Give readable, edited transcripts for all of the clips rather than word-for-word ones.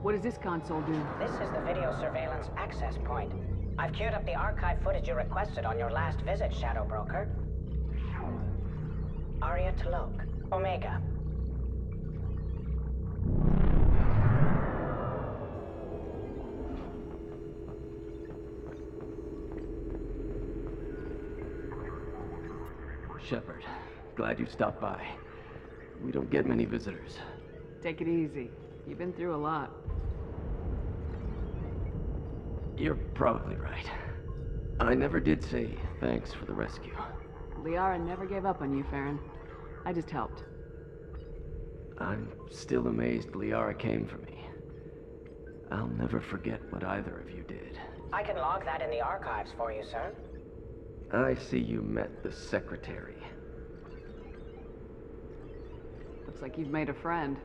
What does this console do? This is the video surveillance access point. I've queued up the archive footage you requested on your last visit, Shadow Broker. Arya T'Loak, Omega. Shepard, glad you stopped by. We don't get many visitors. Take it easy. You've been through a lot. You're probably right. I never did say thanks for the rescue. Liara never gave up on you, Farron. I just helped. I'm still amazed Liara came for me. I'll never forget what either of you did. I can log that in the archives for you, sir. I see you met the secretary. Looks like you've made a friend.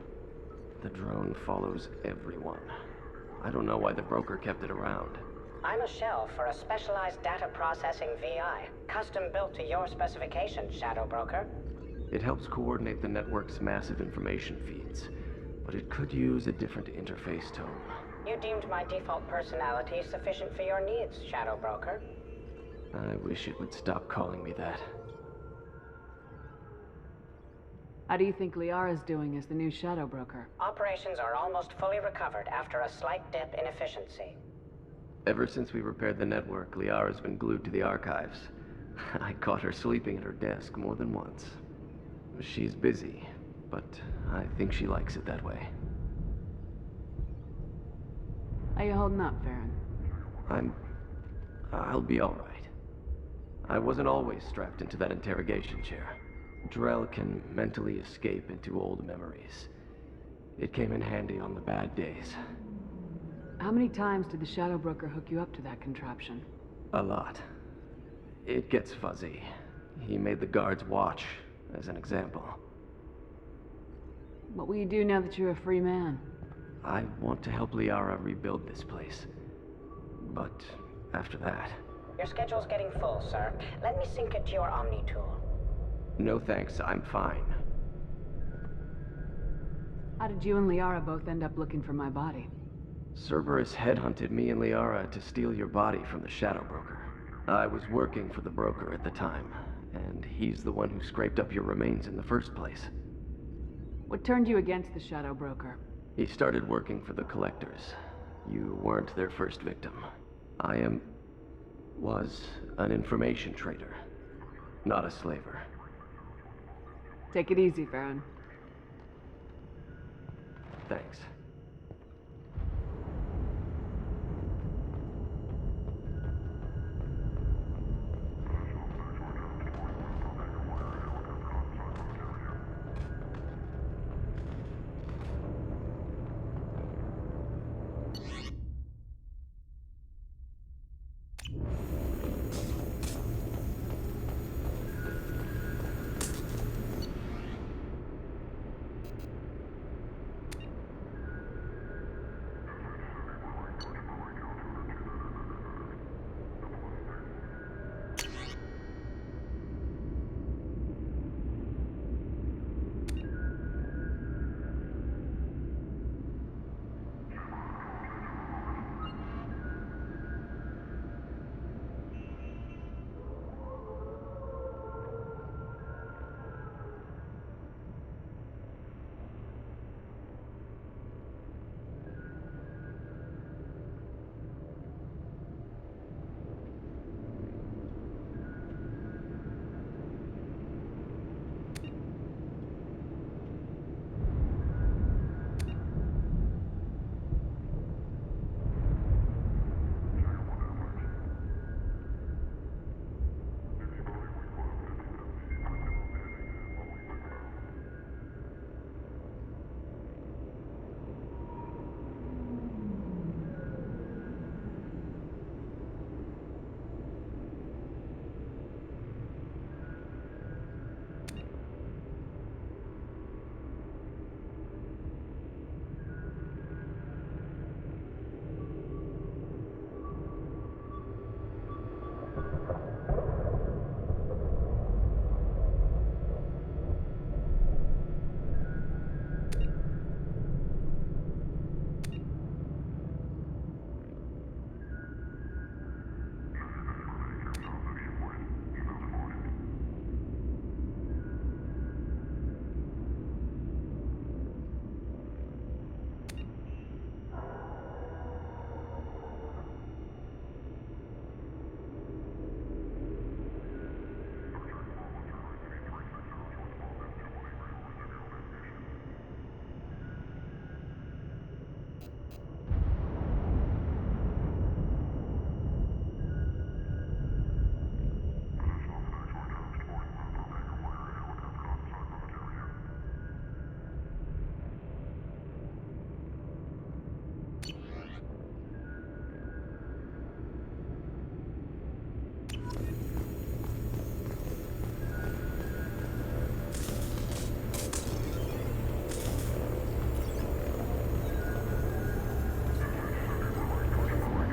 The drone follows everyone. I don't know why the broker kept it around. I'm a shell for a specialized data processing VI, custom built to your specifications, Shadow Broker. It helps coordinate the network's massive information feeds, but it could use a different interface tone. You deemed my default personality sufficient for your needs, Shadow Broker. I wish it would stop calling me that. How do you think Liara's doing as the new Shadow Broker? Operations are almost fully recovered after a slight dip in efficiency. Ever since we repaired the network, Liara's been glued to the archives. I caught her sleeping at her desk more than once. She's busy, but I think she likes it that way. How you holding up, Farron? I'll be all right. I wasn't always strapped into that interrogation chair. Drell can mentally escape into old memories. It came in handy on the bad days. How many times did the Shadow Broker hook you up to that contraption? A lot. It gets fuzzy. He made the guards watch, as an example. What will you do now that you're a free man? I want to help Liara rebuild this place. But after that... Your schedule's getting full, sir. Let me sync it to your Omni tool. No thanks, I'm fine. How did you and Liara both end up looking for my body? Cerberus headhunted me and Liara to steal your body from the Shadow Broker. I was working for the broker at the time, and he's the one who scraped up your remains in the first place. What turned you against the Shadow Broker? He started working for the Collectors. You weren't their first victim. Was an information trader, not a slaver. Take it easy, Farron. Thanks.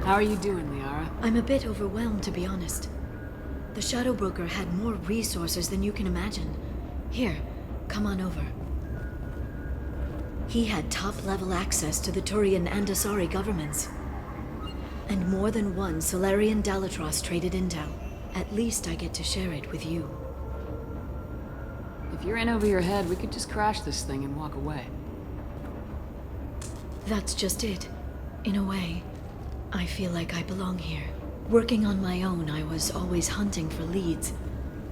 How are you doing, Liara? I'm a bit overwhelmed, to be honest. The Shadow Broker had more resources than you can imagine. Here, come on over. He had top-level access to the Turian and Asari governments. And more than one Solarian Dalatros traded intel. At least I get to share it with you. If you're in over your head, we could just crash this thing and walk away. That's just it. In a way, I feel like I belong here. Working on my own, I was always hunting for leads.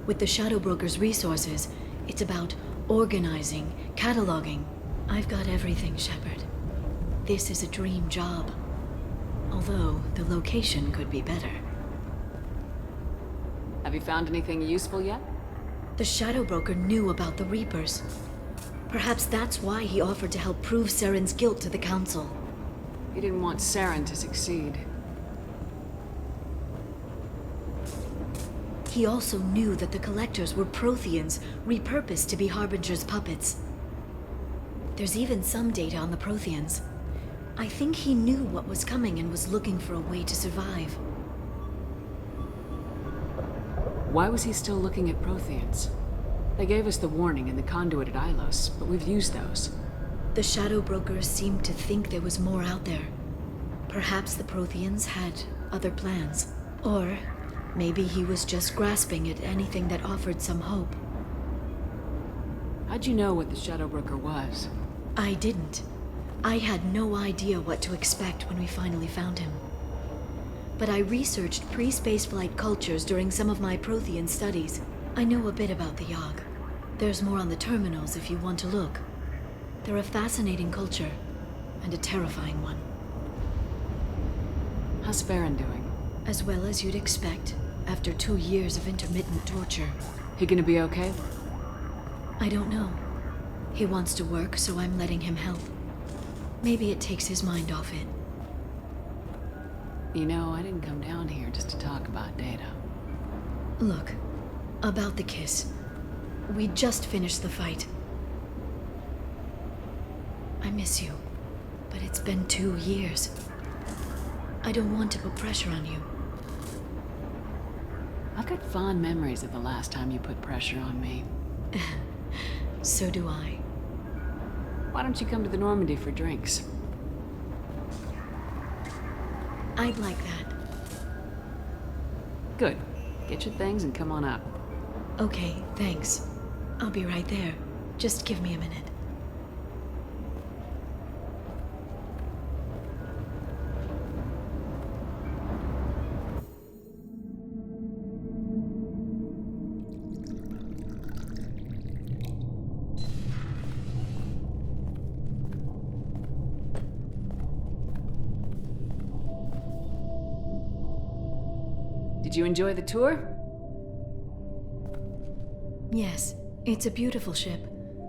With the Shadow Broker's resources, it's about organizing, cataloging. I've got everything, Shepard. This is a dream job. Although, the location could be better. Have you found anything useful yet? The Shadow Broker knew about the Reapers. Perhaps that's why he offered to help prove Saren's guilt to the Council. He didn't want Saren to succeed. He also knew that the Collectors were Protheans, repurposed to be Harbinger's puppets. There's even some data on the Protheans. I think he knew what was coming and was looking for a way to survive. Why was he still looking at Protheans? They gave us the warning in the conduit at Ilos, but we've used those. The Shadow Brokers seemed to think there was more out there. Perhaps the Protheans had other plans. Or maybe he was just grasping at anything that offered some hope. How'd you know what the Shadow Broker was? I didn't. I had no idea what to expect when we finally found him. But I researched pre-spaceflight cultures during some of my Prothean studies. I know a bit about the Yogg. There's more on the terminals if you want to look. They're a fascinating culture, and a terrifying one. How's Farron doing? As well as you'd expect, after 2 years of intermittent torture. He gonna be okay? I don't know. He wants to work, so I'm letting him help. Maybe it takes his mind off it. You know, I didn't come down here just to talk about Data. Look, about the kiss. We just finished the fight. I miss you, but it's been 2 years. I don't want to put pressure on you. I've got fond memories of the last time you put pressure on me. So do I. Why don't you come to the Normandy for drinks? I'd like that. Good. Get your things and come on up. Okay, thanks. I'll be right there. Just give me a minute. Did you enjoy the tour? Yes, it's a beautiful ship.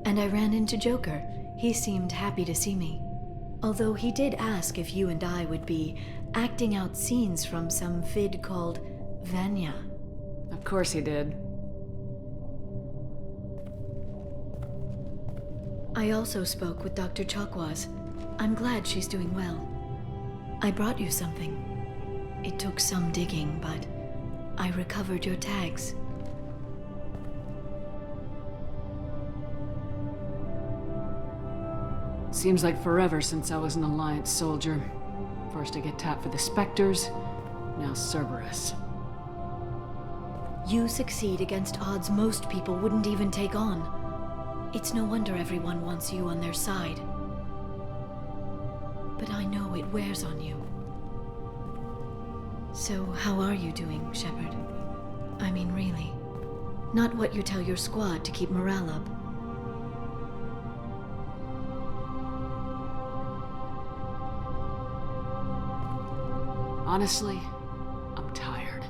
And I ran into Joker. He seemed happy to see me. Although he did ask if you and I would be acting out scenes from some vid called Vanya. Of course he did. I also spoke with Dr. Chakwas. I'm glad she's doing well. I brought you something. It took some digging, but I recovered your tags. Seems like forever since I was an Alliance soldier. First I get tapped for the Spectres, now Cerberus. You succeed against odds most people wouldn't even take on. It's no wonder everyone wants you on their side. But I know it wears on you. So how are you doing, Shepard? I mean, really. Not what you tell your squad to keep morale up. Honestly, I'm tired.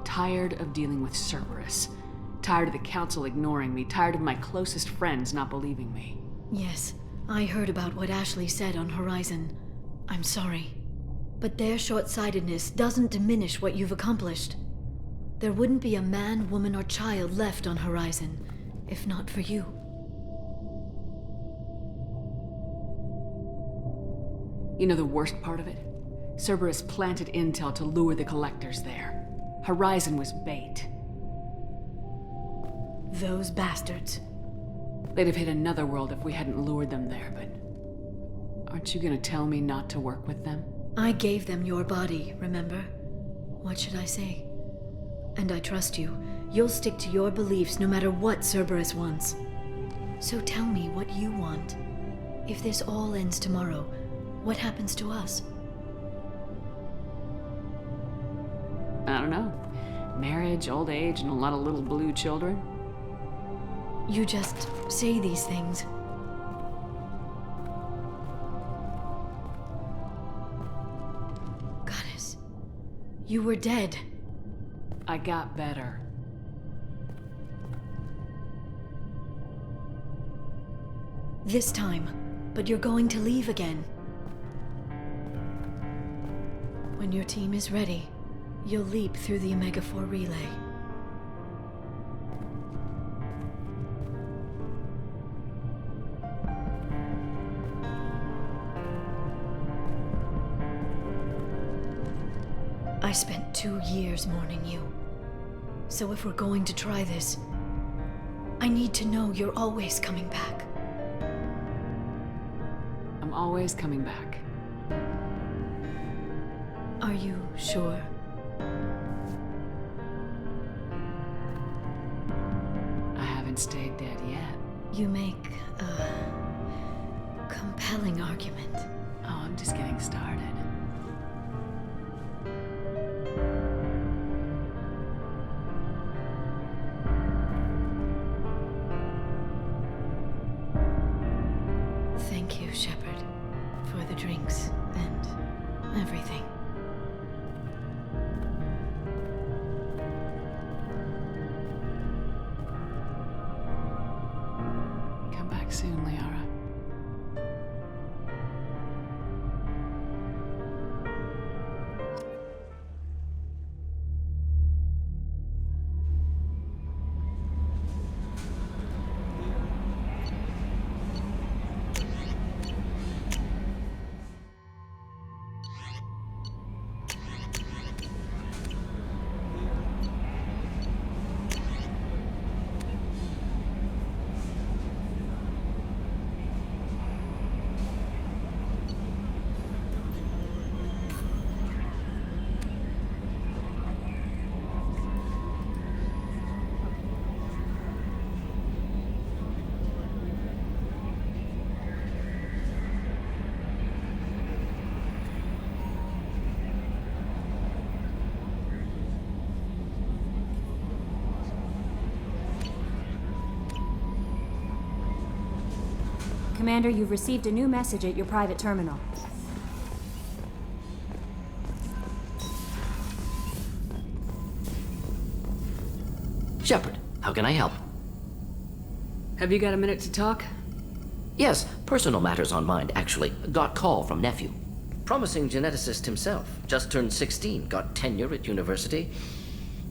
Tired of dealing with Cerberus. Tired of the Council ignoring me. Tired of my closest friends not believing me. Yes, I heard about what Ashley said on Horizon. I'm sorry. But their short-sightedness doesn't diminish what you've accomplished. There wouldn't be a man, woman, or child left on Horizon, if not for you. You know the worst part of it? Cerberus planted intel to lure the Collectors there. Horizon was bait. Those bastards. They'd have hit another world if we hadn't lured them there, but... Aren't you gonna tell me not to work with them? I gave them your body, remember? What should I say? And I trust you. You'll stick to your beliefs no matter what Cerberus wants. So tell me what you want. If this all ends tomorrow, what happens to us? I don't know. Marriage, old age, and a lot of little blue children? You just say these things. Goddess, you were dead. I got better. This time, but you're going to leave again. When your team is ready, you'll leap through the Omega-4 relay. I spent 2 years mourning you. So if we're going to try this, I need to know you're always coming back. I'm always coming back. Are you sure? I haven't stayed dead yet. You make a compelling argument. Oh, I'm just getting started. Thank you, Shepard, for the drinks and everything. Come back soon, Liara. Commander, you've received a new message at your private terminal. Shepard, how can I help? Have you got a minute to talk? Yes, personal matters on mind, actually. Got call from nephew. Promising geneticist himself. Just turned 16, got tenure at university.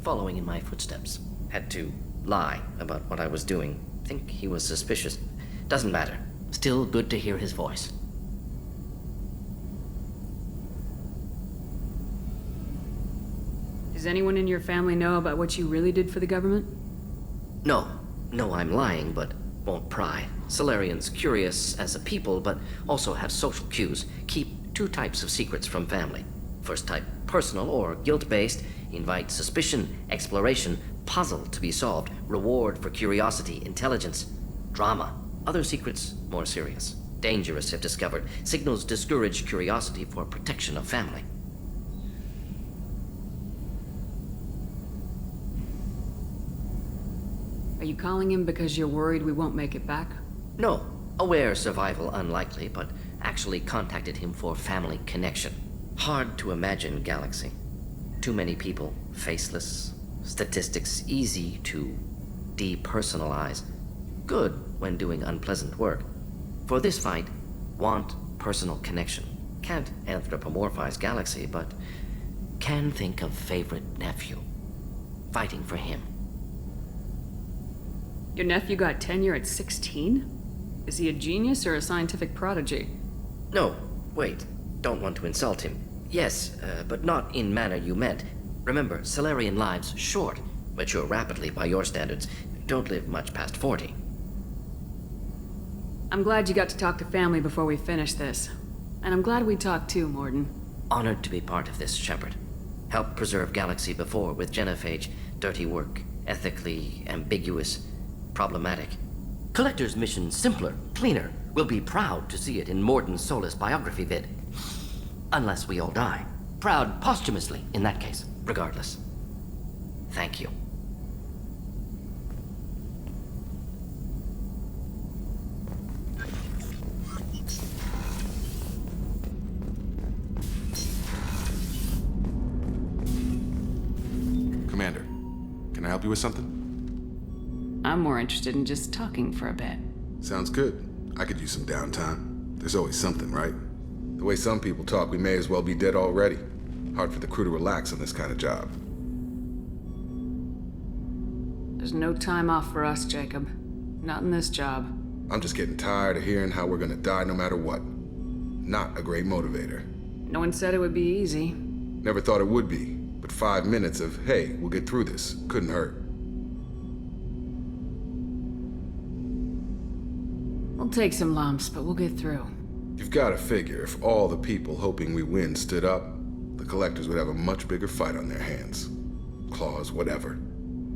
Following in my footsteps. Had to lie about what I was doing. Think he was suspicious. Doesn't matter. Still good to hear his voice. Does anyone in your family know about what you really did for the government? No, I'm lying, but won't pry. Solarians curious as a people, but also have social cues. Keep 2 types of secrets from family. First type, personal or guilt-based. Invite suspicion, exploration, puzzle to be solved, reward for curiosity, intelligence, drama. Other secrets, more serious. Dangerous if discovered. Signals discourage curiosity for protection of family. Are you calling him because you're worried we won't make it back? No. Aware survival unlikely, but actually contacted him for family connection. Hard to imagine galaxy. Too many people, faceless. Statistics easy to depersonalize. Good when doing unpleasant work. For this fight, want personal connection. Can't anthropomorphize galaxy, but can think of favorite nephew. Fighting for him. Your nephew got tenure at 16? Is he a genius or a scientific prodigy? No, wait. Don't want to insult him. Yes, but not in manner you meant. Remember, Salarian lives short, mature rapidly by your standards, don't live much past 40. I'm glad you got to talk to family before we finish this. And I'm glad we talked too, Mordin. Honored to be part of this, Shepard. Helped preserve Galaxy before with Genophage. Dirty work, ethically ambiguous, problematic. Collector's mission simpler, cleaner. We'll be proud to see it in Mordin's Solus biography vid. Unless we all die. Proud posthumously, in that case. Regardless. Thank you. Commander, can I help you with something? I'm more interested in just talking for a bit. Sounds good. I could use some downtime. There's always something, right? The way some people talk, we may as well be dead already. Hard for the crew to relax on this kind of job. There's no time off for us, Jacob. Not in this job. I'm just getting tired of hearing how we're gonna die no matter what. Not a great motivator. No one said it would be easy. Never thought it would be, but 5 minutes of, hey, we'll get through this, couldn't hurt. We'll take some lumps, but we'll get through. You've gotta figure, if all the people hoping we win stood up, the Collectors would have a much bigger fight on their hands. Claws, whatever.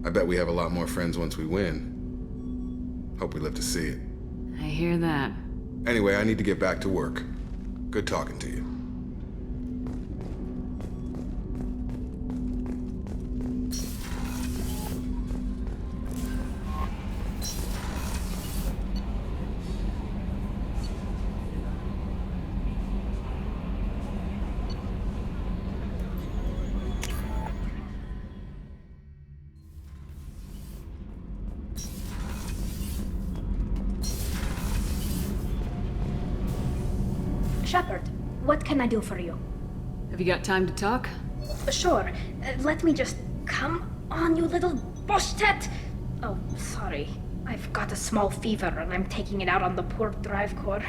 I bet we have a lot more friends once we win. Hope we live to see it. I hear that. Anyway, I need to get back to work. Good talking to you. Shepard, what can I do for you? Have you got time to talk? Sure. Let me just... Come on, you little bushtet! Oh, sorry. I've got a small fever and I'm taking it out on the poor drive core.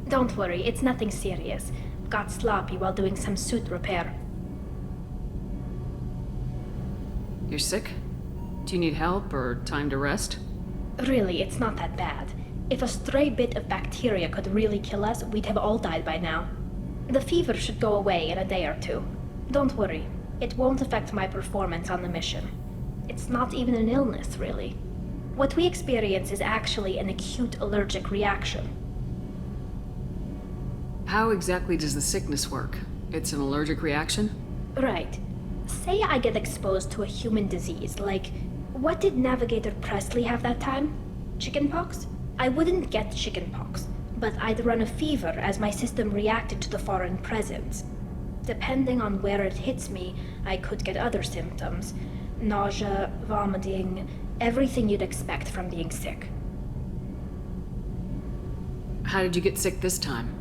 Don't worry, it's nothing serious. Got sloppy while doing some suit repair. You're sick? Do you need help or time to rest? Really, it's not that bad. If a stray bit of bacteria could really kill us, we'd have all died by now. The fever should go away in a day or two. Don't worry, it won't affect my performance on the mission. It's not even an illness, really. What we experience is actually an acute allergic reaction. How exactly does the sickness work? It's an allergic reaction? Right. Say I get exposed to a human disease, like... What did Navigator Presley have that time? Chickenpox? I wouldn't get chickenpox, but I'd run a fever as my system reacted to the foreign presence. Depending on where it hits me, I could get other symptoms. Nausea, vomiting, everything you'd expect from being sick. How did you get sick this time?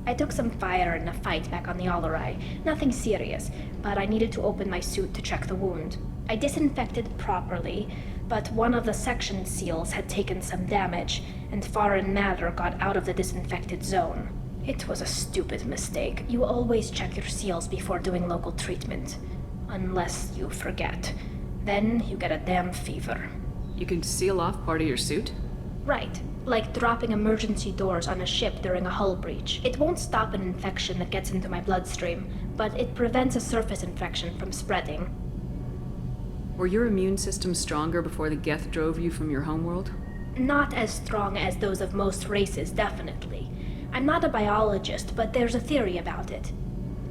I took some fire in a fight back on the Allerai. Nothing serious, but I needed to open my suit to check the wound. I disinfected properly, but one of the section seals had taken some damage, and foreign matter got out of the disinfected zone. It was a stupid mistake. You always check your seals before doing local treatment. Unless you forget. Then you get a damn fever. You can seal off part of your suit? Right. Like dropping emergency doors on a ship during a hull breach. It won't stop an infection that gets into my bloodstream, but it prevents a surface infection from spreading. Were your immune system stronger before the Geth drove you from your homeworld? Not as strong as those of most races, definitely. I'm not a biologist, but there's a theory about it.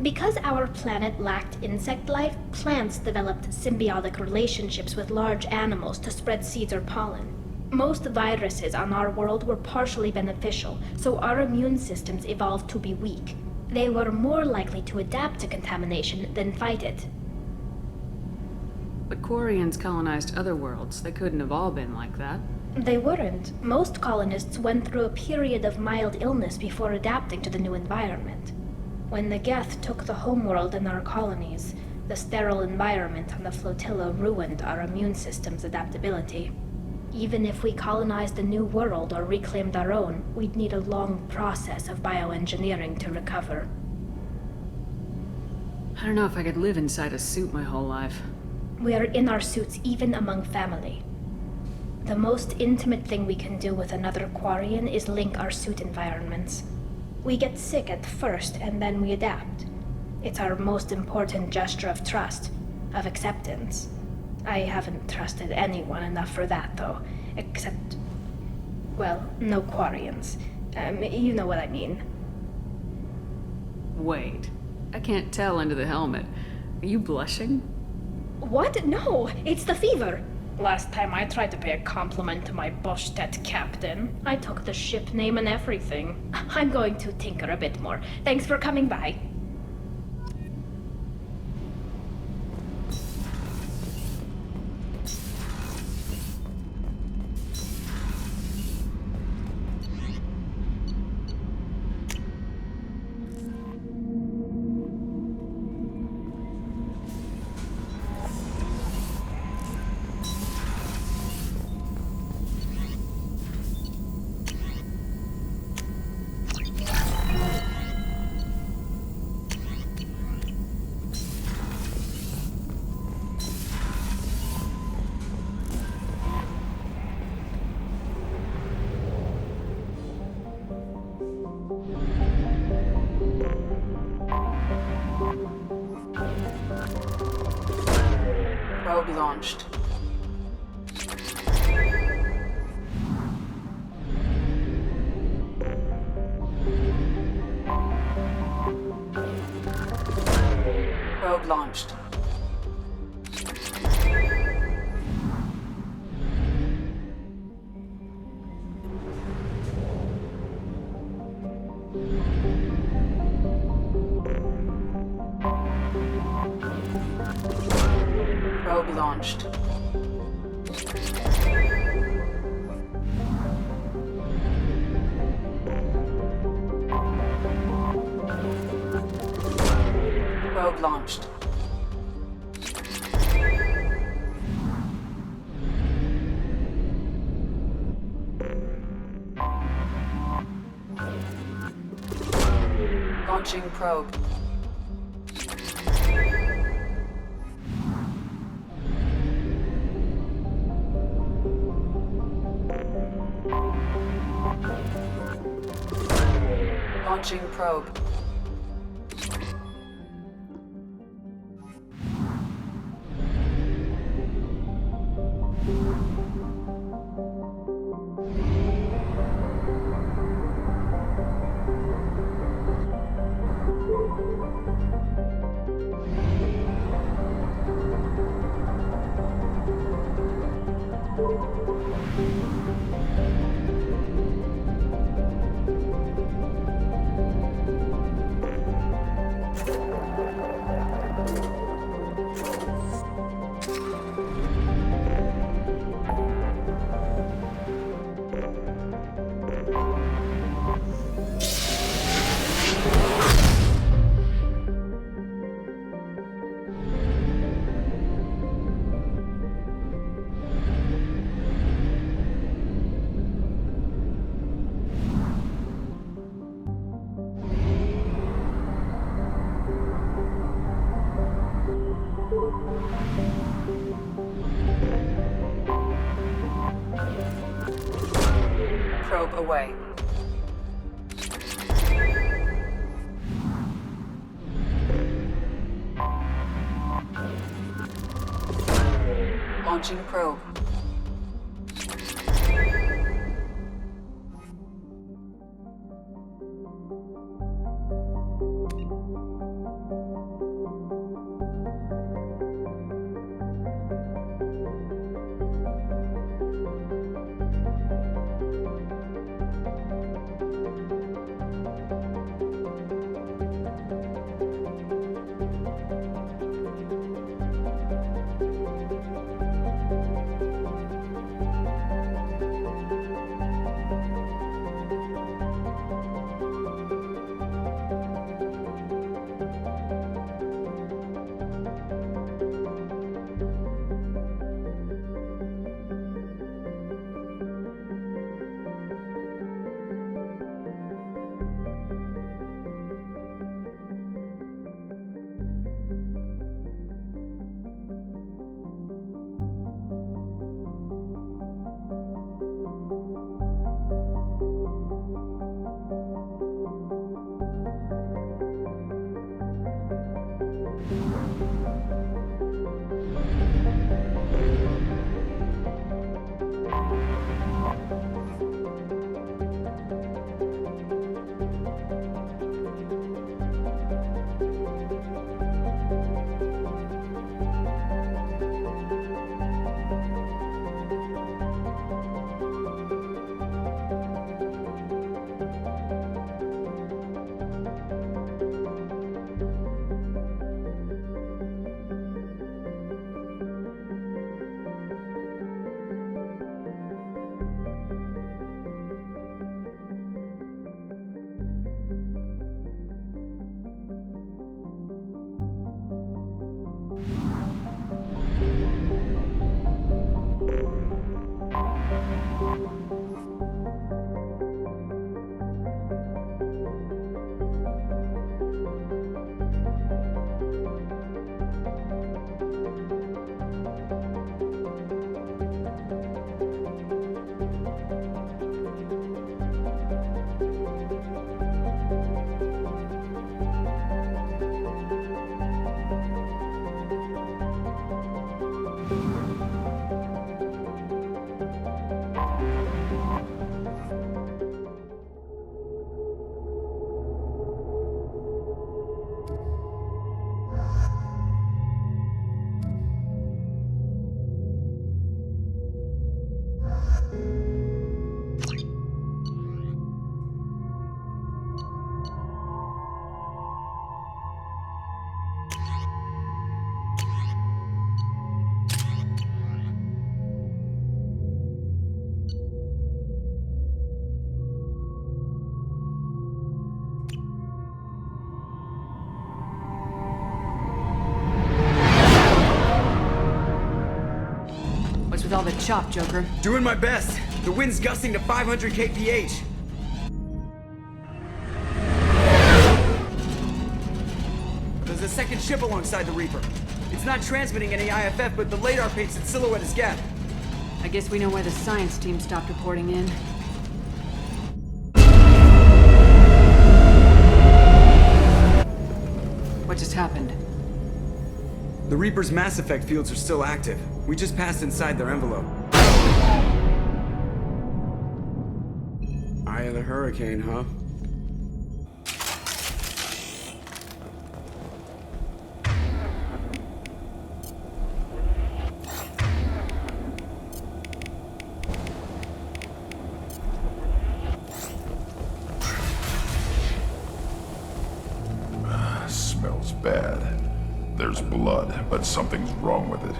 Because our planet lacked insect life, plants developed symbiotic relationships with large animals to spread seeds or pollen. Most viruses on our world were partially beneficial, so our immune systems evolved to be weak. They were more likely to adapt to contamination than fight it. But Quarians colonized other worlds. They couldn't have all been like that. They weren't. Most colonists went through a period of mild illness before adapting to the new environment. When the Geth took the homeworld and our colonies, the sterile environment on the flotilla ruined our immune system's adaptability. Even if we colonized a new world or reclaimed our own, we'd need a long process of bioengineering to recover. I don't know if I could live inside a suit my whole life. We are in our suits even among family. The most intimate thing we can do with another Quarian is link our suit environments. We get sick at first, and then we adapt. It's our most important gesture of trust, of acceptance. I haven't trusted anyone enough for that, though. Except... well, no Quarians. You know what I mean. Wait. I can't tell under the helmet. Are you blushing? What? No, it's the fever. Last time I tried to pay a compliment to my Boschtet captain, I took the ship name and everything. I'm going to tinker a bit more. Thanks for coming by. Probe launched. Probe launched. Probe launched. Probe launched. Launching probe. Launching probe. Probe away. Launching probe. with all the chop, Joker? Doing my best. The wind's gusting to 500 kph. There's a second ship alongside the Reaper. It's not transmitting any IFF, but the radar paints its silhouette as Geth. I guess we know why the science team stopped reporting in. What just happened? The Reaper's Mass Effect fields are still active. We just passed inside their envelope. Eye of the Hurricane, huh? Smells bad. There's blood, but something's wrong with it.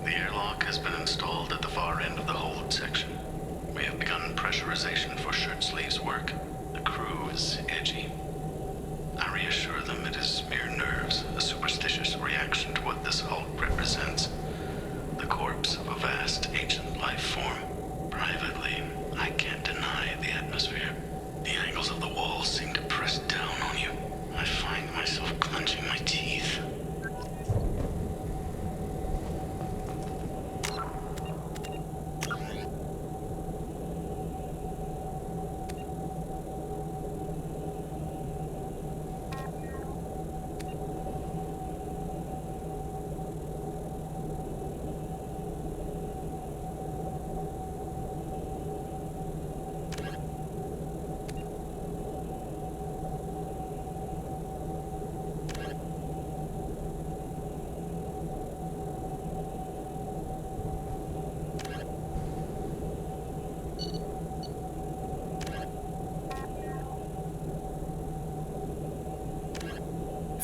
The airlock has been installed at the far end of the hold section. We have begun pressurization for shirt sleeves work. The crew is edgy. I reassure them it is mere nerves, a superstitious reaction to what this hulk represents. The corpse of a vast ancient life form. Privately, I can't deny the atmosphere. The angles of the walls seem to press down on you. I find myself clenching my teeth.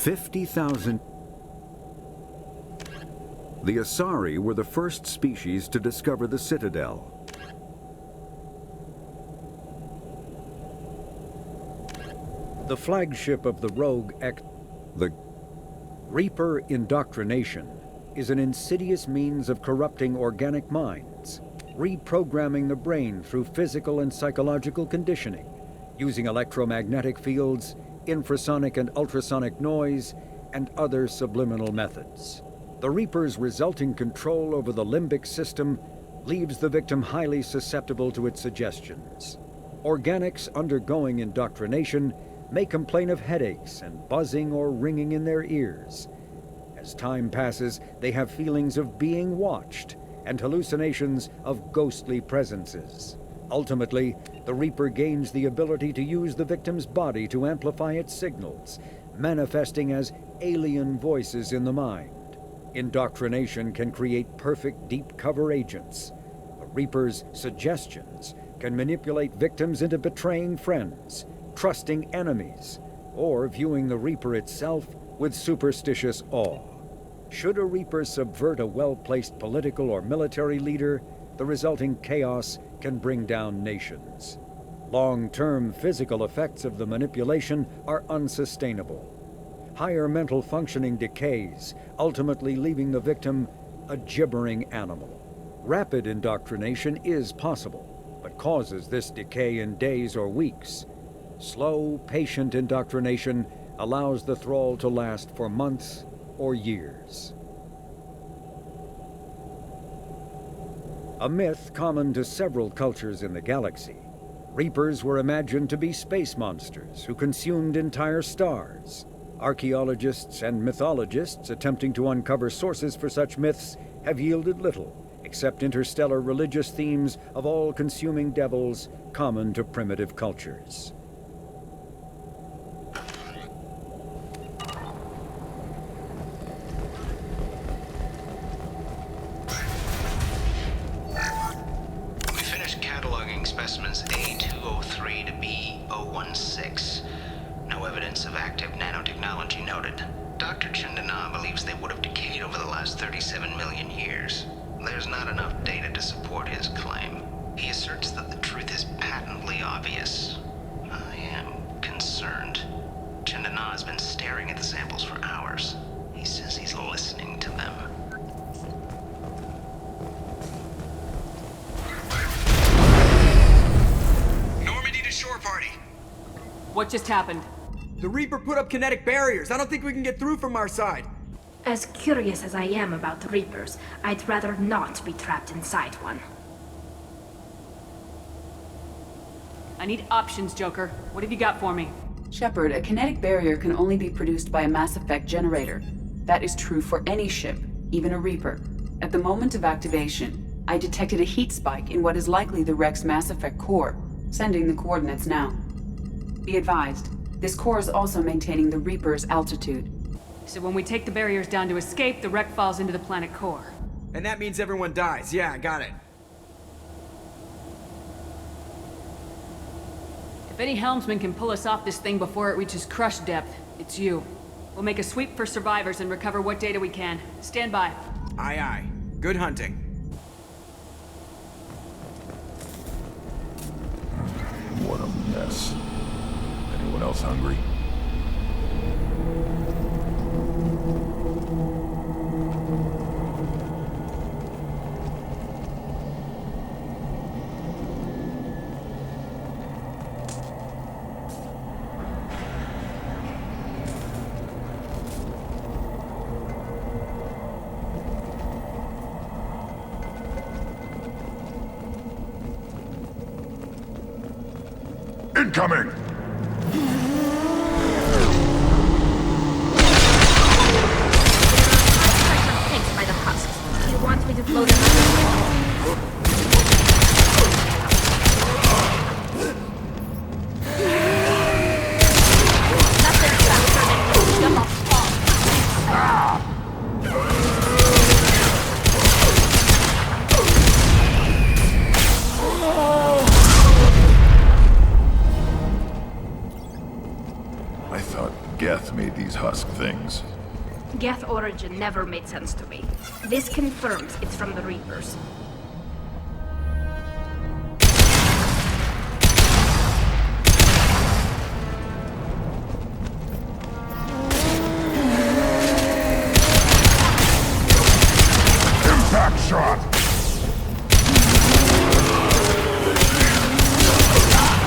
$50,000. The Asari were the first species to discover the Citadel. The flagship of the Rogue the Reaper indoctrination is an insidious means of corrupting organic minds, reprogramming the brain through physical and psychological conditioning, using electromagnetic fields, infrasonic and ultrasonic noise, and other subliminal methods. The Reaper's resulting control over the limbic system leaves the victim highly susceptible to its suggestions. Organics undergoing indoctrination may complain of headaches and buzzing or ringing in their ears. As time passes, they have feelings of being watched and hallucinations of ghostly presences. Ultimately, the Reaper gains the ability to use the victim's body to amplify its signals, manifesting as alien voices in the mind. Indoctrination can create perfect deep cover agents. The Reaper's suggestions can manipulate victims into betraying friends, trusting enemies, or viewing the Reaper itself with superstitious awe. Should a Reaper subvert a well-placed political or military leader, the resulting chaos can bring down nations. Long-term physical effects of the manipulation are unsustainable. Higher mental functioning decays, ultimately leaving the victim a gibbering animal. Rapid indoctrination is possible, but causes this decay in days or weeks. Slow, patient indoctrination allows the thrall to last for months or years. A myth common to several cultures in the galaxy. Reapers were imagined to be space monsters who consumed entire stars. Archaeologists and mythologists attempting to uncover sources for such myths have yielded little, except interstellar religious themes of all-consuming devils common to primitive cultures. Specimens A203 to B016. No evidence of active nanotechnology noted. Dr. Chandana believes they would have decayed over the last 37 million years. There's not enough data to support his claim. He asserts that the truth is patently obvious. I am concerned. Chandana has been staring at the samples for hours. He says he's listening to them. Normandy to shore party. What just happened? The Reaper put up kinetic barriers. I don't think we can get through from our side. As curious as I am about the Reapers, I'd rather not be trapped inside one. I need options, Joker. What have you got for me? Shepard, a kinetic barrier can only be produced by a Mass Effect generator. That is true for any ship, even a Reaper. At the moment of activation, I detected a heat spike in what is likely the Rex Mass Effect core, sending the coordinates now. Be advised, this core is also maintaining the Reaper's altitude. So when we take the barriers down to escape, the wreck falls into the planet core. And that means everyone dies. Yeah, I got it. If any helmsman can pull us off this thing before it reaches crush depth, it's you. We'll make a sweep for survivors and recover what data we can. Stand by. Aye, aye. Good hunting. What a mess. Anyone else hungry? Incoming! Tanks by the husks. Do you want me to blow them up? Nothing faster than blowing them off. I thought Geth made these husk things. Geth origin never made sense to me. This confirms it's from the Reapers. Impact shot!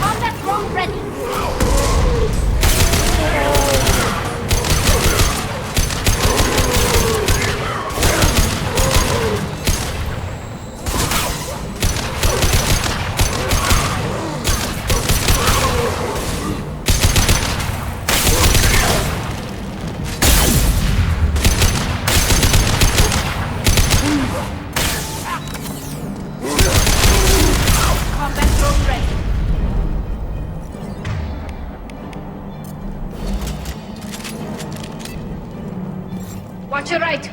Combat drone ready! Combat drone ready! Watch your right!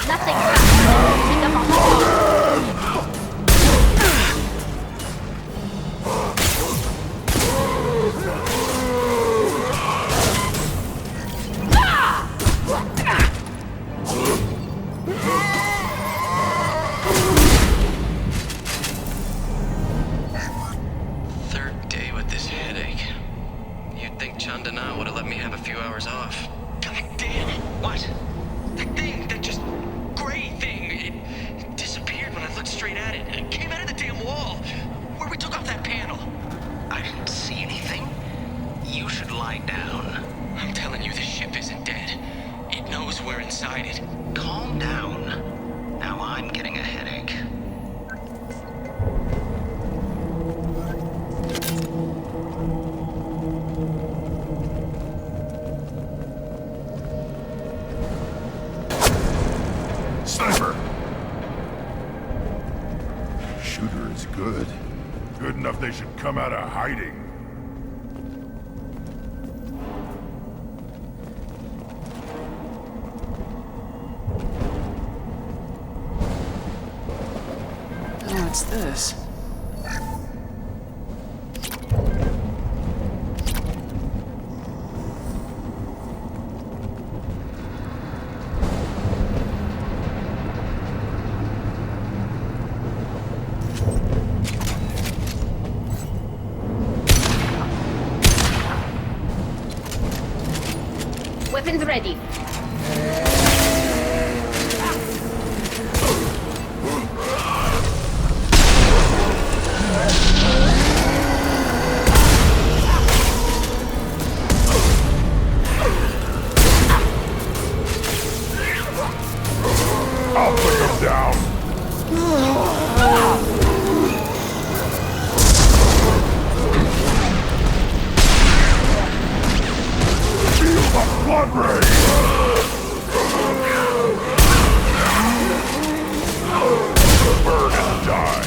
Nothing happens. Take them off the wall. Third day with this headache. You'd think Chandana would have let me have a few hours off. God damn it! What? That thing, that just gray thing, it disappeared when I looked straight at it. It came out of the damn wall. Where we took off that panel. I didn't see anything. You should lie down. I'm telling you, this ship isn't dead. It knows we're inside it. Calm down. Now I'm getting a headache. Sniper! Shooter is good. Good enough they should come out of hiding. What's this? Weapons ready. I'll put them down. Feel the blood rain. Burn and die.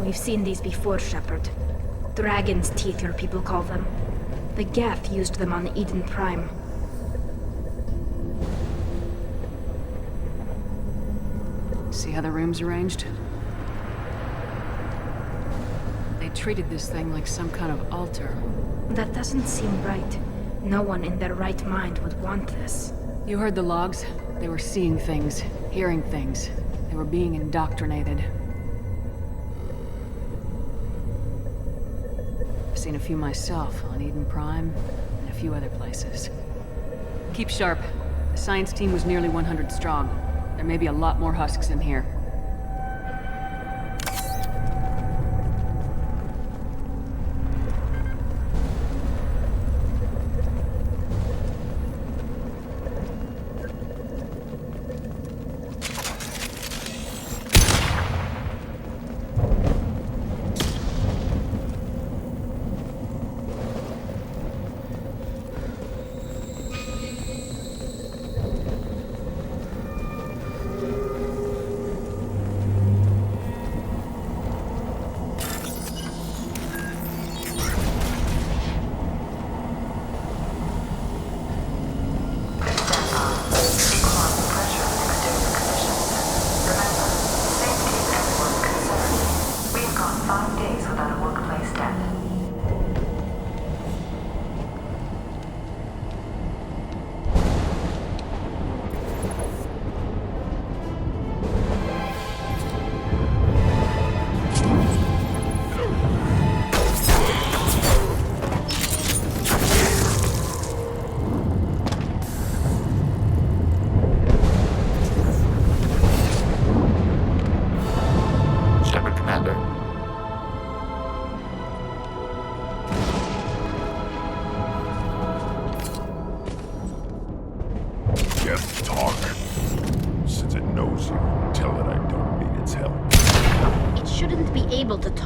We've seen these before, Shepard. Dragon's teeth, your people call them. The Geth used them on Eden Prime. See how the room's arranged? They treated this thing like some kind of altar. That doesn't seem right. No one in their right mind would want this. You heard the logs? They were seeing things, hearing things. They were being indoctrinated. I've seen a few myself, on Eden Prime, and a few other places. Keep sharp. The science team was nearly 100 strong. There may be a lot more husks in here.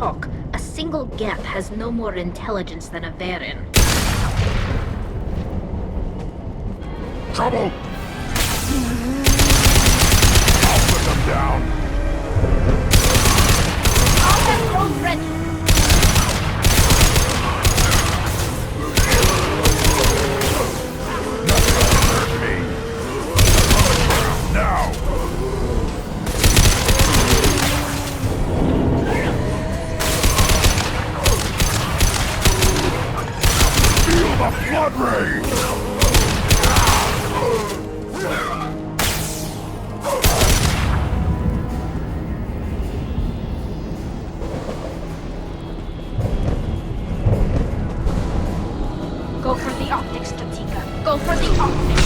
talk. A single Geth has no more intelligence than a Varen. Trouble! I'll put them down. All have drones ready. Nothing will hurt me. Now! Feel the flood rage! Go for the optics, Katika. Go for the optics.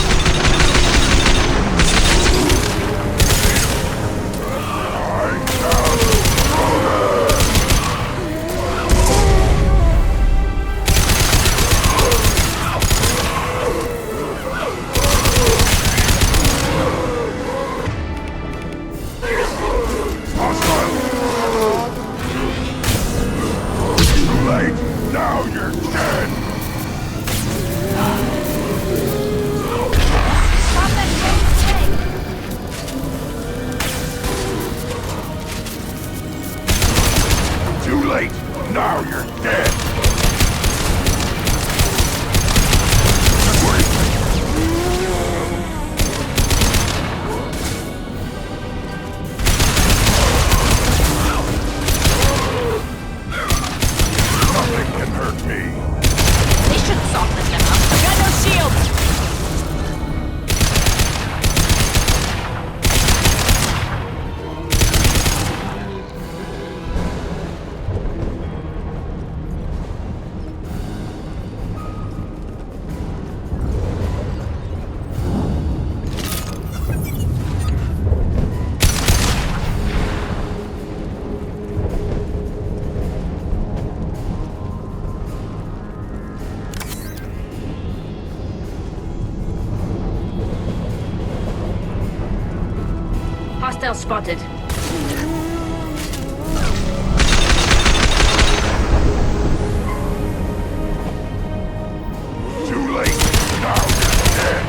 Too late! Now you're dead! Stop that crazy thing! Too late! Now you're dead! Nothing can hurt me. They should soften them up. I got no shield! Hostile spotted. Too late. Now you're dead.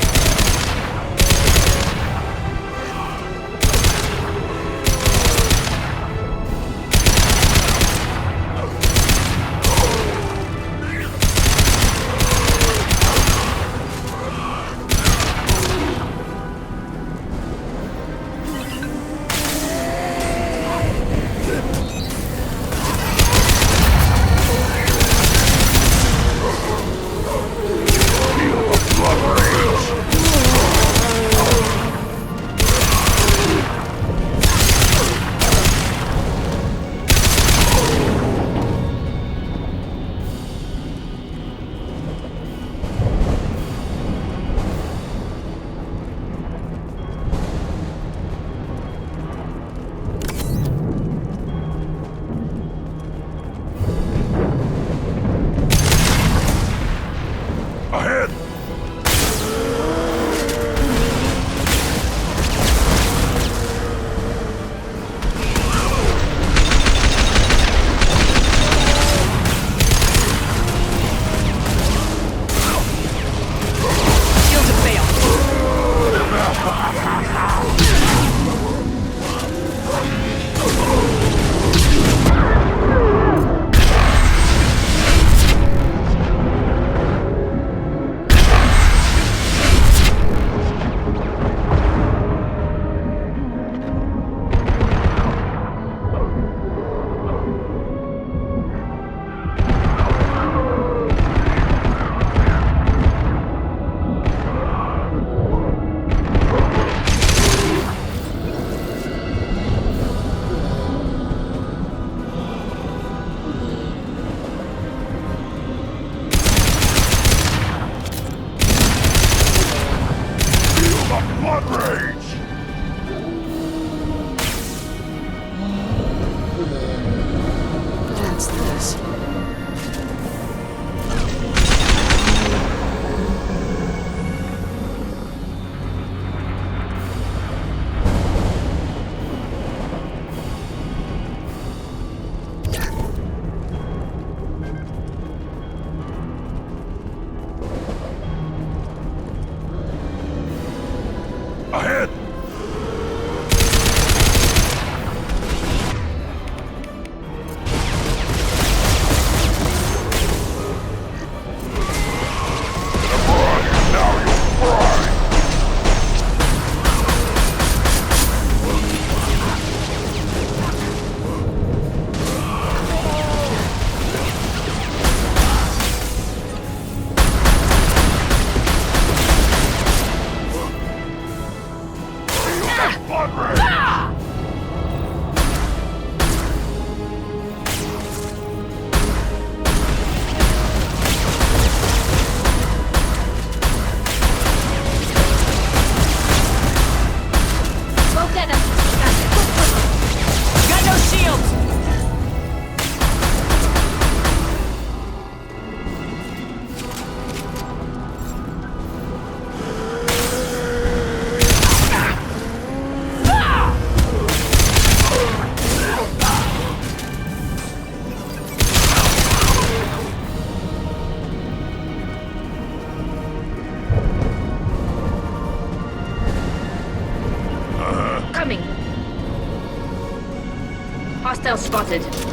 Hostile spotted.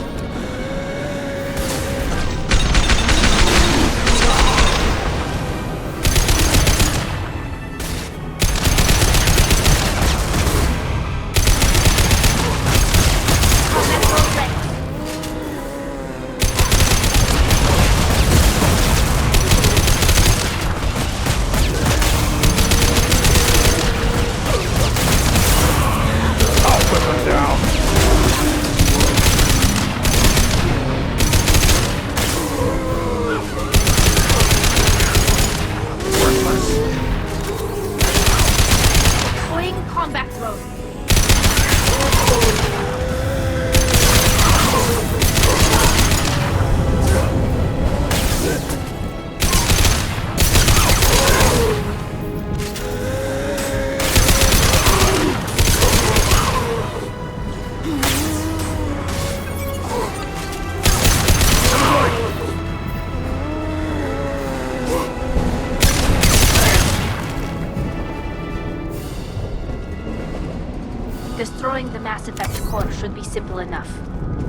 Destroying the Mass Effect core should be simple enough.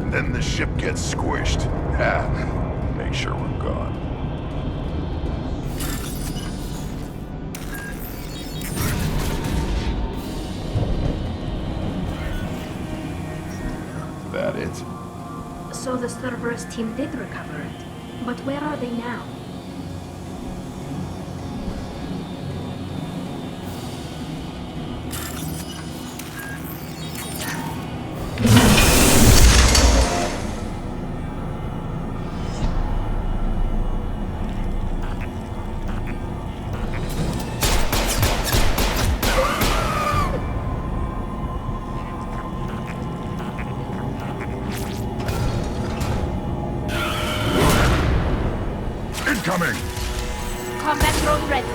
Then the ship gets squished. Make sure we're gone. That it? So the Cerberus team did recover it. But where are they now? Incoming! Combat drone ready.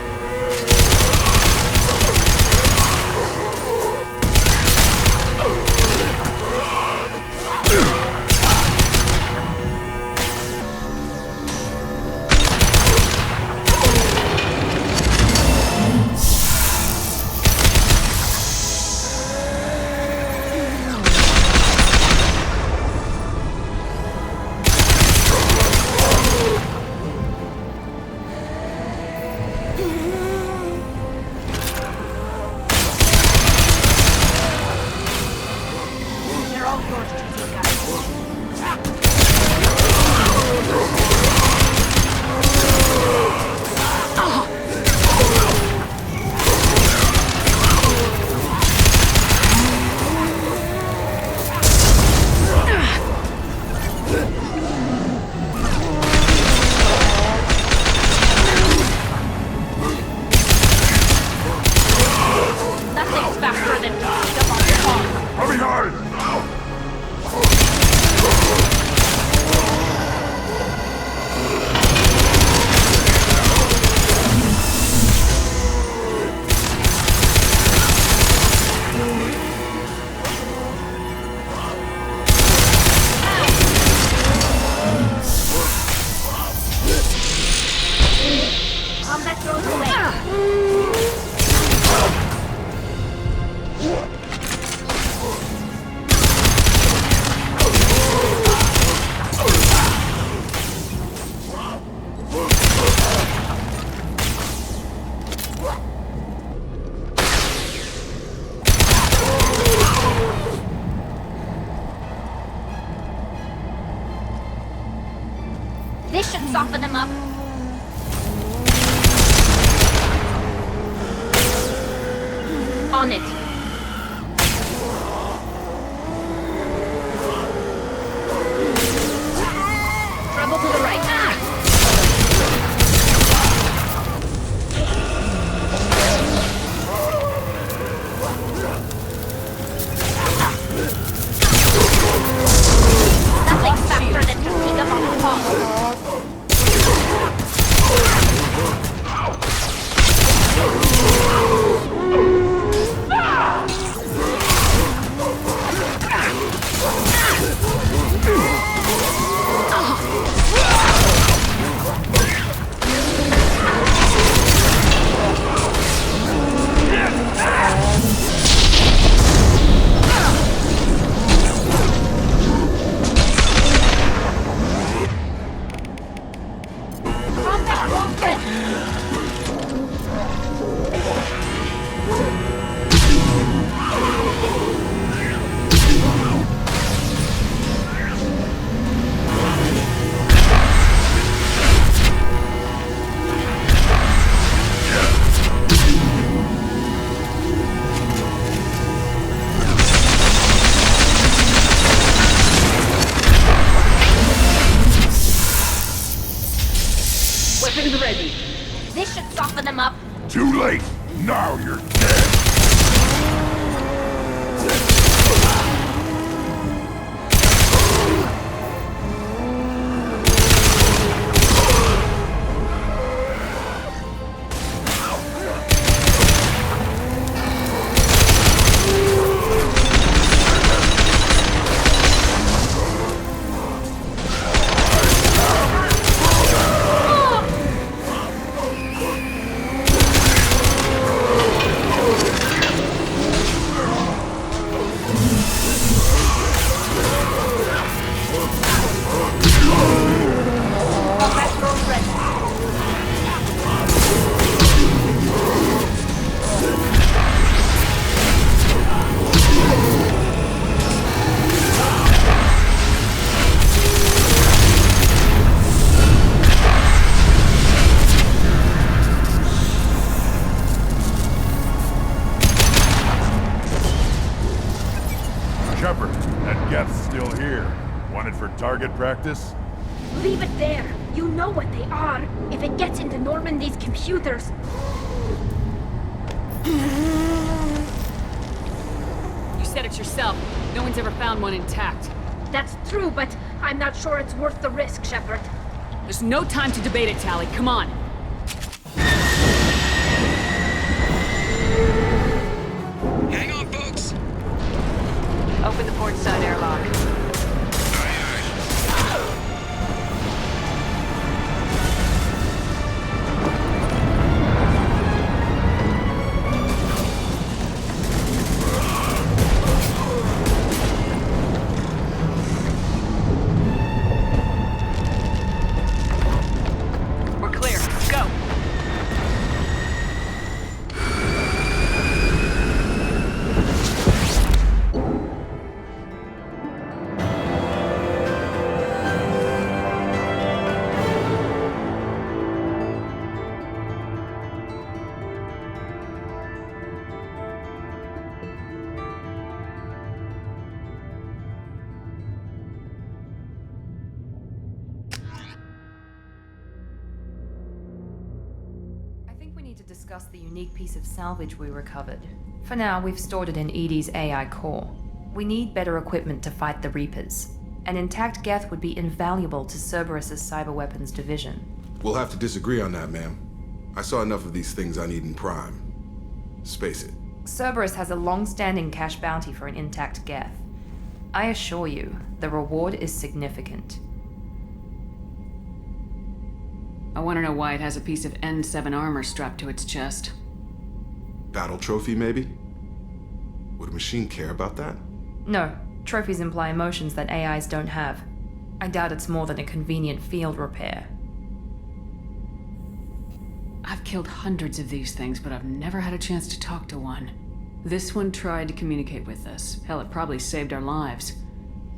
This should soften them up. On it. Trouble to the right. Nothing's faster than picking up on the call. Weapons ready. This should soften them up. Too late. Now you're dead. Shepard, that Geth's still here. Wanted for target practice? Leave it there. You know what they are. If it gets into Normandy's computers. You said it yourself. No one's ever found one intact. That's true, but I'm not sure it's worth the risk, Shepard. There's no time to debate it, Tali. Come on. Hang on, folks. Open the port side airlock. We're clear. Go. I think we need to discuss the unique piece of salvage we recovered. For now, we've stored it in EDI's AI core. We need better equipment to fight the Reapers. An intact Geth would be invaluable to Cerberus's cyber weapons division. We'll have to disagree on that, ma'am. I saw enough of these things on Eden Prime. Space it. Cerberus has a long-standing cash bounty for an intact Geth. I assure you, the reward is significant. I want to know why it has a piece of N7 armor strapped to its chest. Battle trophy, maybe? Would a machine care about that? No, trophies imply emotions that AIs don't have. I doubt it's more than a convenient field repair. I've killed hundreds of these things, but I've never had a chance to talk to one. This one tried to communicate with us. Hell, it probably saved our lives.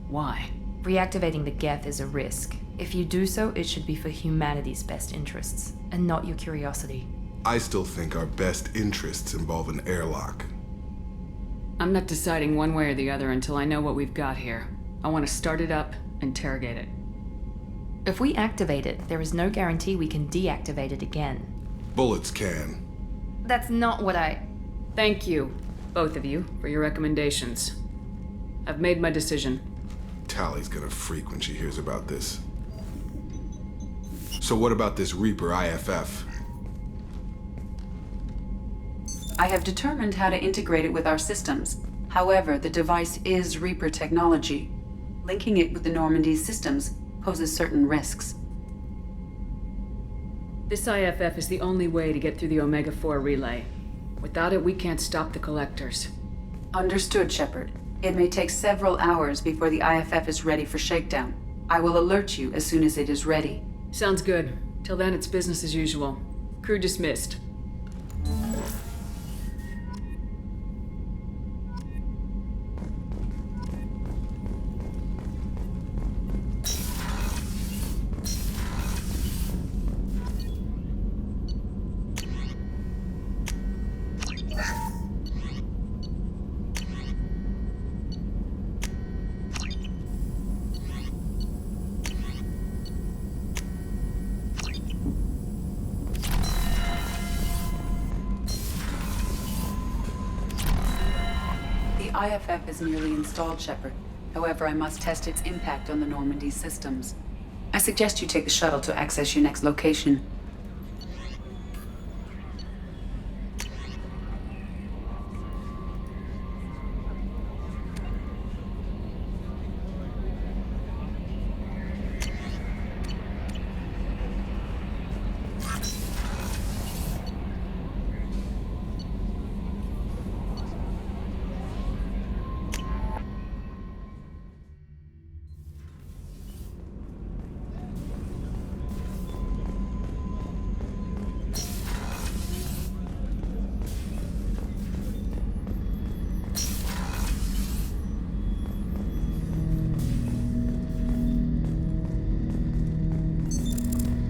Why? Reactivating the Geth is a risk. If you do so, it should be for humanity's best interests, and not your curiosity. I still think our best interests involve an airlock. I'm not deciding one way or the other until I know what we've got here. I want to start it up, interrogate it. If we activate it, there is no guarantee we can deactivate it again. Bullets can. That's not what I... Thank you, both of you, for your recommendations. I've made my decision. Tali's gonna freak when she hears about this. So what about this Reaper IFF? I have determined how to integrate it with our systems. However, the device is Reaper technology. Linking it with the Normandy's systems poses certain risks. This IFF is the only way to get through the Omega-4 relay. Without it, we can't stop the Collectors. Understood, Shepard. It may take several hours before the IFF is ready for shakedown. I will alert you as soon as it is ready. Sounds good. Till then, it's business as usual. Crew dismissed. The IFF is nearly installed, Shepard. However, I must test its impact on the Normandy systems. I suggest you take the shuttle to access your next location.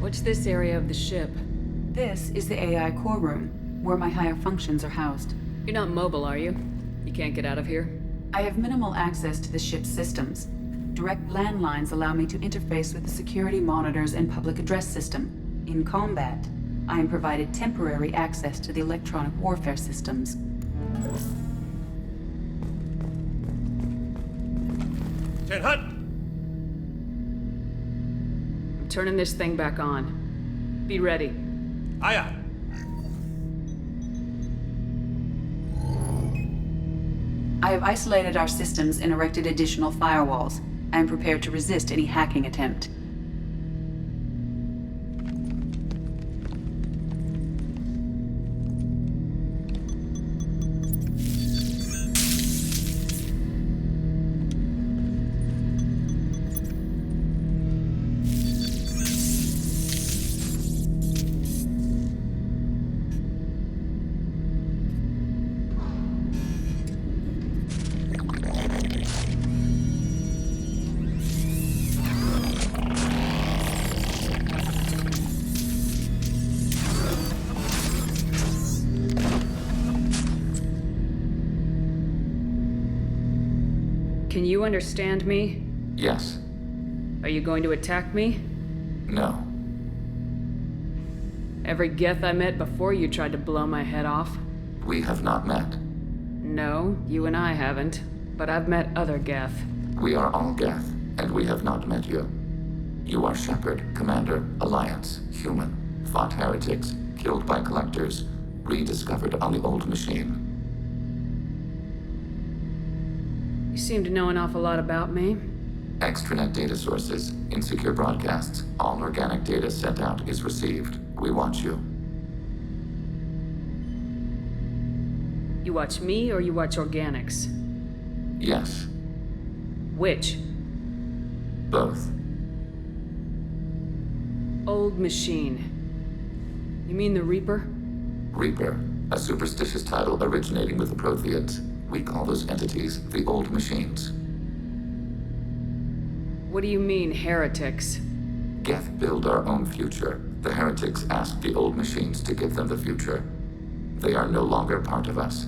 What's this area of the ship? This is the AI core room, where my higher functions are housed. You're not mobile, are you? You can't get out of here? I have minimal access to the ship's systems. Direct landlines allow me to interface with the security monitors and public address system. In combat, I am provided temporary access to the electronic warfare systems. I'm turning this thing back on. Be ready. Aye, aye. I have isolated our systems and erected additional firewalls. I am prepared to resist any hacking attempt. Can you understand me? Yes. Are you going to attack me? No. Every Geth I met before you tried to blow my head off. We have not met. No, you and I haven't. But I've met other Geth. We are all Geth, and we have not met you. You are Shepard, Commander, Alliance, human, fought heretics, killed by collectors, rediscovered on the old machine. You seem to know an awful lot about me. Extranet data sources, insecure broadcasts, all organic data sent out is received. We watch you. You watch me or you watch organics? Yes. Which? Both. Old machine. You mean the Reaper? Reaper, a superstitious title originating with the Protheans. We call those entities the Old Machines. What do you mean, heretics? Geth build our own future. The heretics asked the Old Machines to give them the future. They are no longer part of us.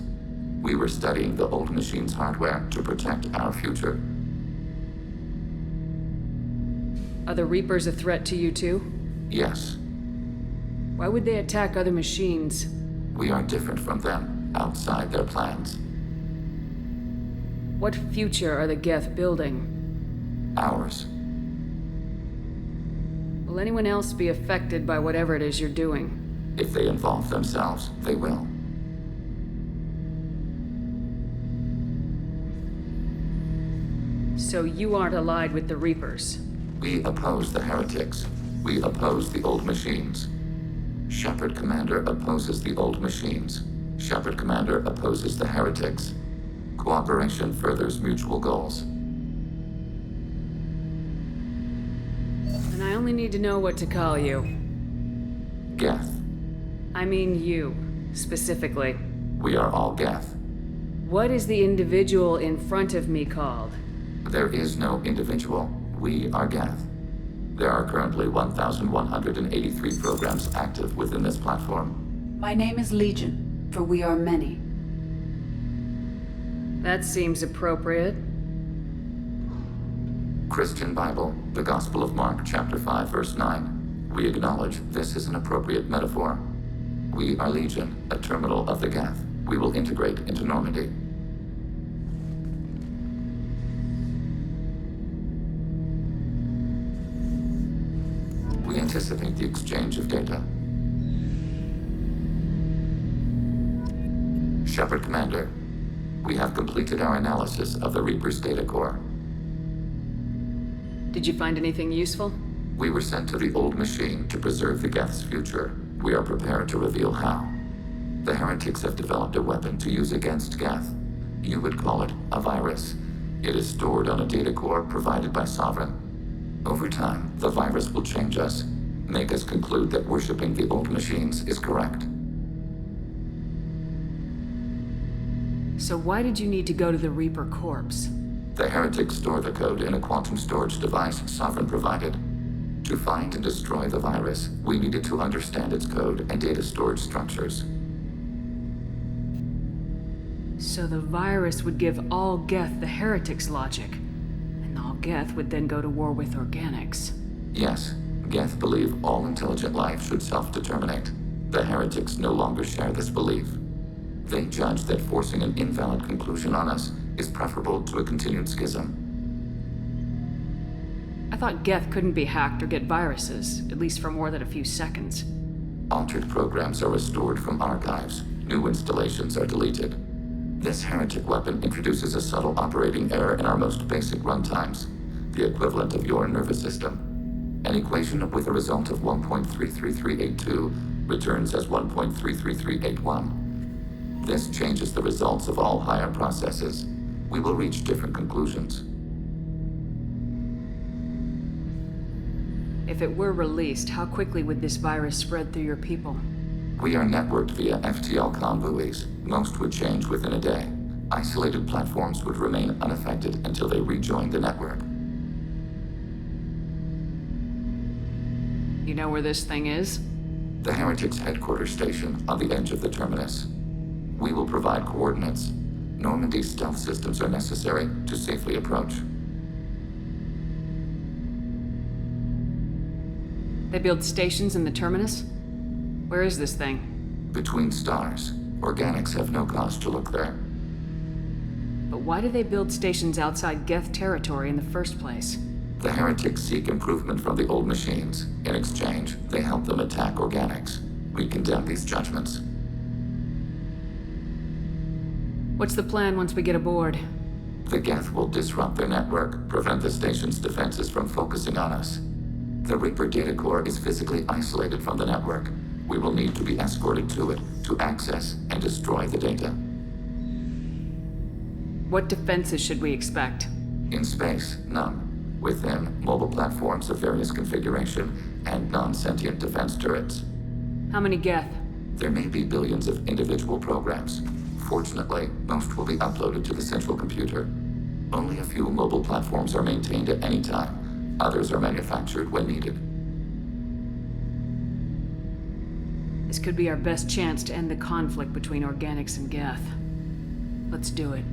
We were studying the Old Machines' hardware to protect our future. Are the Reapers a threat to you too? Yes. Why would they attack other machines? We are different from them, outside their plans. What future are the Geth building? Ours. Will anyone else be affected by whatever it is you're doing? If they involve themselves, they will. So you aren't allied with the Reapers? We oppose the heretics. We oppose the Old Machines. Shepard Commander opposes the Old Machines. Shepard Commander opposes the heretics. Cooperation furthers mutual goals. And I only need to know what to call you. Geth. I mean you, specifically. We are all Geth. What is the individual in front of me called? There is no individual. We are Geth. There are currently 1,183 programs active within this platform. My name is Legion, for we are many. That seems appropriate. Christian Bible, the Gospel of Mark, chapter 5, verse 9. We acknowledge this is an appropriate metaphor. We are Legion, a terminal of the Geth. We will integrate into Normandy. We anticipate the exchange of data. Shepard Commander, we have completed our analysis of the Reaper's data core. Did you find anything useful? We were sent to the old machine to preserve the Geth's future. We are prepared to reveal how. The heretics have developed a weapon to use against Geth. You would call it a virus. It is stored on a data core provided by Sovereign. Over time, the virus will change us, make us conclude that worshipping the old machines is correct. So why did you need to go to the Reaper corpse? The heretics store the code in a quantum storage device Sovereign provided. To find and destroy the virus, we needed to understand its code and data storage structures. So the virus would give all Geth the heretics' logic, and all Geth would then go to war with organics. Yes, Geth believe all intelligent life should self-determinate. The heretics no longer share this belief. They judge that forcing an invalid conclusion on us is preferable to a continued schism. I thought Geth couldn't be hacked or get viruses, at least for more than a few seconds. Altered programs are restored from archives. New installations are deleted. This heretic weapon introduces a subtle operating error in our most basic runtimes, the equivalent of your nervous system. An equation with a result of 1.33382 returns as 1.33381. This changes the results of all higher processes. We will reach different conclusions. If it were released, how quickly would this virus spread through your people? We are networked via FTL convoys. Most would change within a day. Isolated platforms would remain unaffected until they rejoined the network. You know where this thing is? The Heretics' headquarters station on the edge of the terminus. We will provide coordinates. Normandy's stealth systems are necessary to safely approach. They build stations in the terminus? Where is this thing? Between stars. Organics have no cause to look there. But why do they build stations outside Geth territory in the first place? The heretics seek improvement from the old machines. In exchange, they help them attack organics. We condemn these judgments. What's the plan once we get aboard? The Geth will disrupt their network, prevent the station's defenses from focusing on us. The Reaper data core is physically isolated from the network. We will need to be escorted to it to access and destroy the data. What defenses should we expect? In space, none. Within, mobile platforms of various configuration and non-sentient defense turrets. How many Geth? There may be billions of individual programs. Fortunately, most will be uploaded to the central computer. Only a few mobile platforms are maintained at any time. Others are manufactured when needed. This could be our best chance to end the conflict between organics and Geth. Let's do it.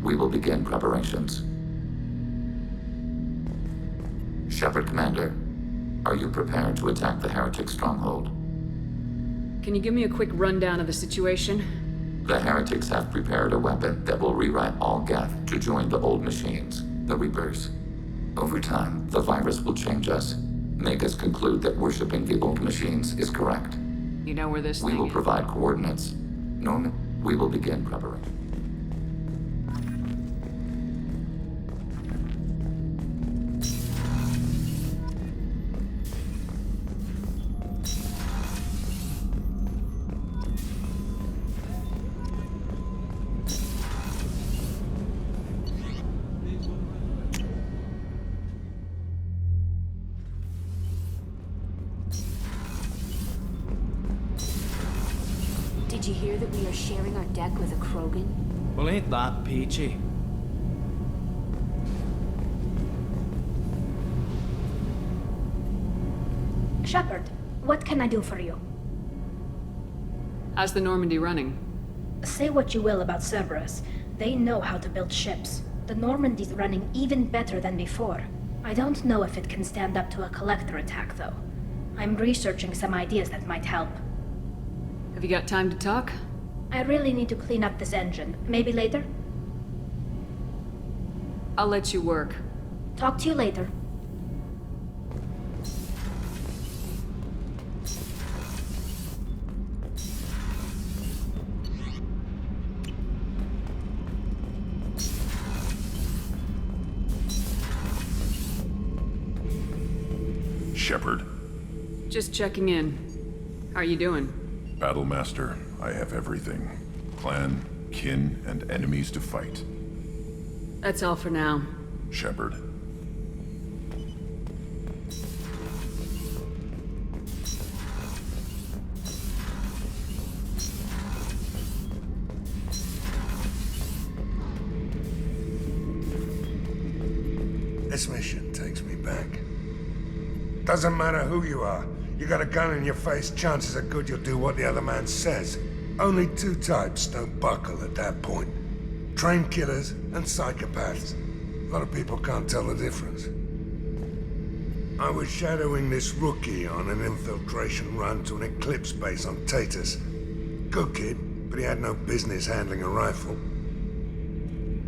We will begin preparations. Shepard Commander, are you prepared to attack the heretic stronghold? Can you give me a quick rundown of the situation? The heretics have prepared a weapon that will rewrite all Geth to join the old machines, the Reapers. Over time, the virus will change us, make us conclude that worshipping the old machines is correct. You know where this We thing will is? provide coordinates. Norman, we will begin preparation. Did you hear that we are sharing our deck with a Krogan? Well, ain't that peachy? Shepard, what can I do for you? How's the Normandy running? Say what you will about Cerberus. They know how to build ships. The Normandy's running even better than before. I don't know if it can stand up to a collector attack, though. I'm researching some ideas that might help. Have you got time to talk? I really need to clean up this engine. Maybe later? I'll let you work. Talk to you later. Shepard. Just checking in. How are you doing? Battlemaster, I have everything. Clan, kin, and enemies to fight. That's all for now. Shepard. This mission takes me back. Doesn't matter who you are. You got a gun in your face, chances are good you'll do what the other man says. Only two types don't buckle at that point. Trained killers and psychopaths. A lot of people can't tell the difference. I was shadowing this rookie on an infiltration run to an Eclipse base on Tatus. Good kid, but he had no business handling a rifle.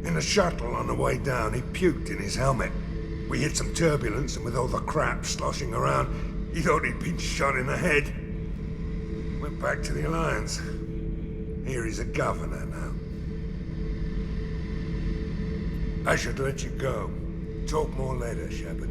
In a shuttle on the way down, he puked in his helmet. We hit some turbulence, and with all the crap sloshing around, he thought he'd been shot in the head. Went back to the Alliance. Here he's a governor now. I should let you go. Talk more later, Shepard.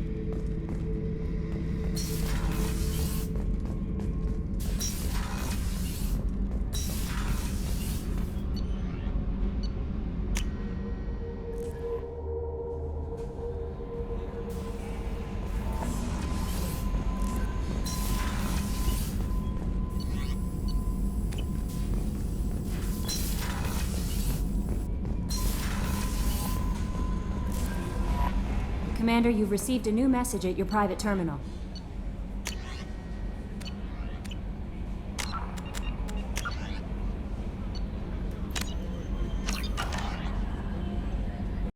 Commander, you've received a new message at your private terminal.